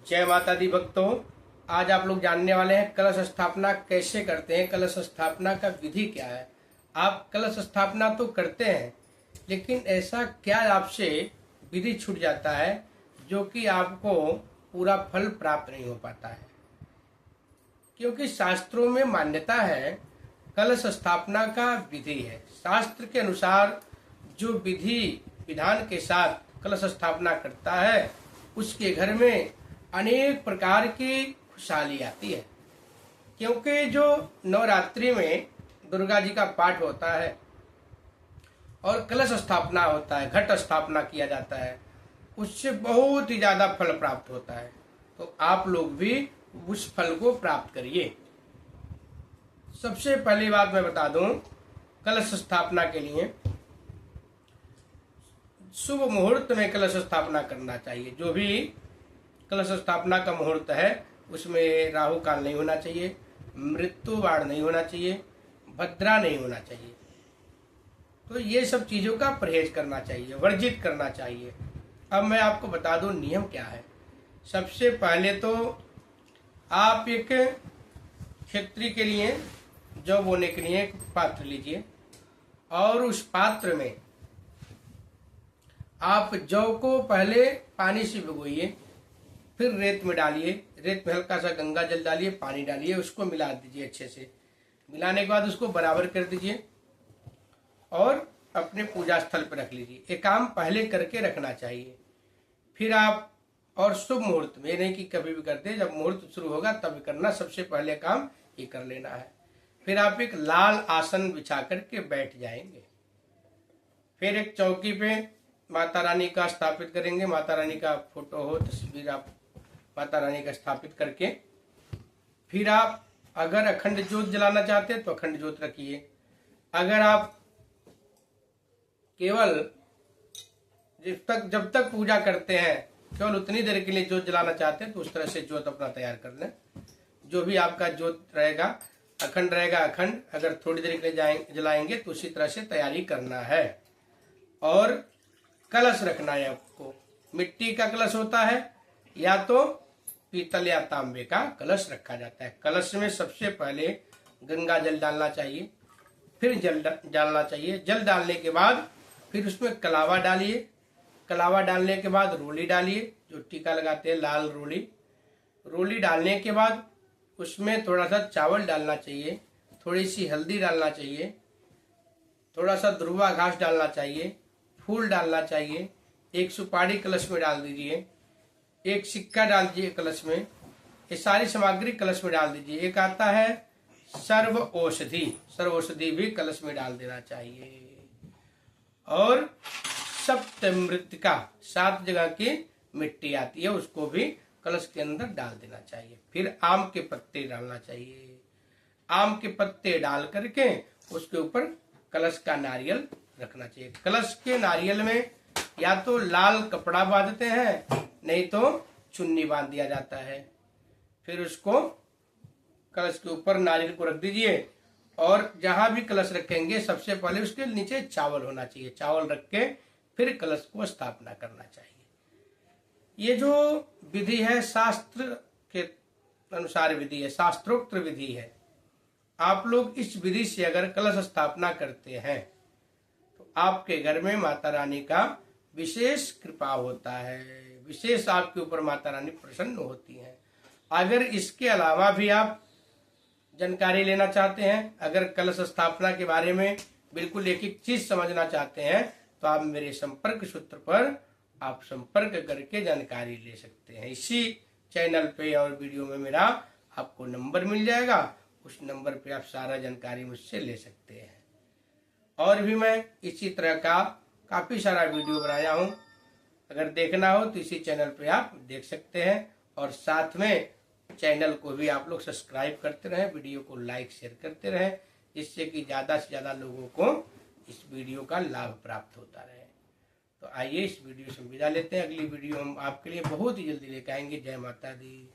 जय माता दी भक्तों। आज आप लोग जानने वाले हैं कलश स्थापना कैसे करते हैं, कलश स्थापना का विधि क्या है। आप कलश स्थापना तो करते हैं, लेकिन ऐसा क्या आपसे विधि छूट जाता है जो कि आपको पूरा फल प्राप्त नहीं हो पाता है। क्योंकि शास्त्रों में मान्यता है, कलश स्थापना का विधि है। शास्त्र के अनुसार जो विधि विधान के साथ कलश स्थापना करता है, उसके घर में अनेक प्रकार की खुशहाली आती है। क्योंकि जो नवरात्रि में दुर्गा जी का पाठ होता है और कलश स्थापना होता है, घट स्थापना किया जाता है, उससे बहुत ही ज्यादा फल प्राप्त होता है। तो आप लोग भी उस फल को प्राप्त करिए। सबसे पहली बात मैं बता दूं, कलश स्थापना के लिए शुभ मुहूर्त में कलश स्थापना करना चाहिए। जो भी कलश स्थापना का मुहूर्त है उसमें राहु काल नहीं होना चाहिए, मृत्यु बाण नहीं होना चाहिए, भद्रा नहीं होना चाहिए। तो ये सब चीजों का परहेज करना चाहिए, वर्जित करना चाहिए। अब मैं आपको बता दूं नियम क्या है। सबसे पहले तो आप एक खेती के लिए, जौ बोने के लिए एक पात्र लीजिए और उस पात्र में आप जौ को पहले पानी से भिगोइए, फिर रेत में डालिए, रेत में हल्का सा गंगा जल डालिए, पानी डालिए, उसको मिला दीजिए अच्छे से। मिलाने के बाद उसको बराबर कर दीजिए और अपने पूजा स्थल पर रख लीजिए। ये काम पहले करके रखना चाहिए। फिर आप और शुभ मुहूर्त में, नहीं कि कभी भी करते, जब मुहूर्त शुरू होगा तब करना, सबसे पहले काम ये कर लेना है। फिर आप एक लाल आसन बिछा करके बैठ जाएंगे। फिर एक चौकी पे माता रानी का स्थापित करेंगे। माता रानी का फोटो हो, तस्वीर, आप माता रानी का स्थापित करके फिर आप अगर अखंड ज्योत जलाना चाहते हैं तो अखंड ज्योत रखिए। अगर आप केवल जब तक पूजा करते हैं केवल उतनी देर के लिए ज्योत जलाना चाहते हैं तो उस तरह से ज्योत अपना तैयार कर लें। जो भी आपका ज्योत रहेगा, अखंड रहेगा अखंड, अगर थोड़ी देर के लिए जलाएंगे तो उसी तरह से तैयारी करना है। और कलश रखना है आपको। मिट्टी का कलश होता है या तो पीतल या तांबे का कलश रखा जाता है। कलश में सबसे पहले गंगा जल डालना चाहिए, फिर जल डालना चाहिए। जल डालने के बाद फिर उसमें कलावा डालिए। कलावा डालने के बाद रोली डालिए, जो टीका लगाते हैं लाल रोली। रोली डालने के बाद उसमें थोड़ा सा चावल डालना चाहिए, थोड़ी सी हल्दी डालना चाहिए, थोड़ा सा दुर्वा घास डालना चाहिए, फूल डालना चाहिए। एक सुपारी कलश में डाल दीजिए, एक सिक्का डाल दीजिए कलश में। ये सारी सामग्री कलश में डाल दीजिए। एक आता है सर्व औषधि, सर्व औषधि भी कलश में डाल देना चाहिए। और सप्तमृत्तिका, 7 जगह की मिट्टी आती है, उसको भी कलश के अंदर डाल देना चाहिए। फिर आम के पत्ते डालना चाहिए। आम के पत्ते डाल करके उसके ऊपर कलश का नारियल रखना चाहिए। कलश के नारियल में या तो लाल कपड़ा बांधते हैं, नहीं तो चुन्नी बांध दिया जाता है। फिर उसको कलश के ऊपर नारियल को रख दीजिए और जहां भी कलश रखेंगे सबसे पहले उसके नीचे चावल होना चाहिए। चावल रख के फिर कलश को स्थापना करना चाहिए। ये जो विधि है शास्त्र के अनुसार विधि है, शास्त्रोक्त विधि है। आप लोग इस विधि से अगर कलश स्थापना करते हैं तो आपके घर में माता रानी का विशेष कृपा होता है, विशेष आपके ऊपर माता रानी प्रसन्न होती हैं। अगर इसके अलावा भी आप जानकारी लेना चाहते हैं, अगर कलश स्थापना के बारे में बिल्कुल एक एक चीज समझना चाहते हैं, तो आप मेरे संपर्क सूत्र पर आप संपर्क करके जानकारी ले सकते हैं। इसी चैनल पे और वीडियो में मेरा आपको नंबर मिल जाएगा, उस नंबर पे आप सारा जानकारी मुझसे ले सकते हैं। और भी मैं इसी तरह का काफी सारा वीडियो बनाया हूँ, अगर देखना हो तो इसी चैनल पे आप देख सकते हैं। और साथ में चैनल को भी आप लोग सब्सक्राइब करते रहें, वीडियो को लाइक शेयर करते रहें, जिससे कि ज्यादा से ज्यादा लोगों को इस वीडियो का लाभ प्राप्त होता रहे। तो आइए इस वीडियो से विदा लेते हैं। अगली वीडियो हम आपके लिए बहुत ही जल्दी लेकर आएंगे। जय माता दी।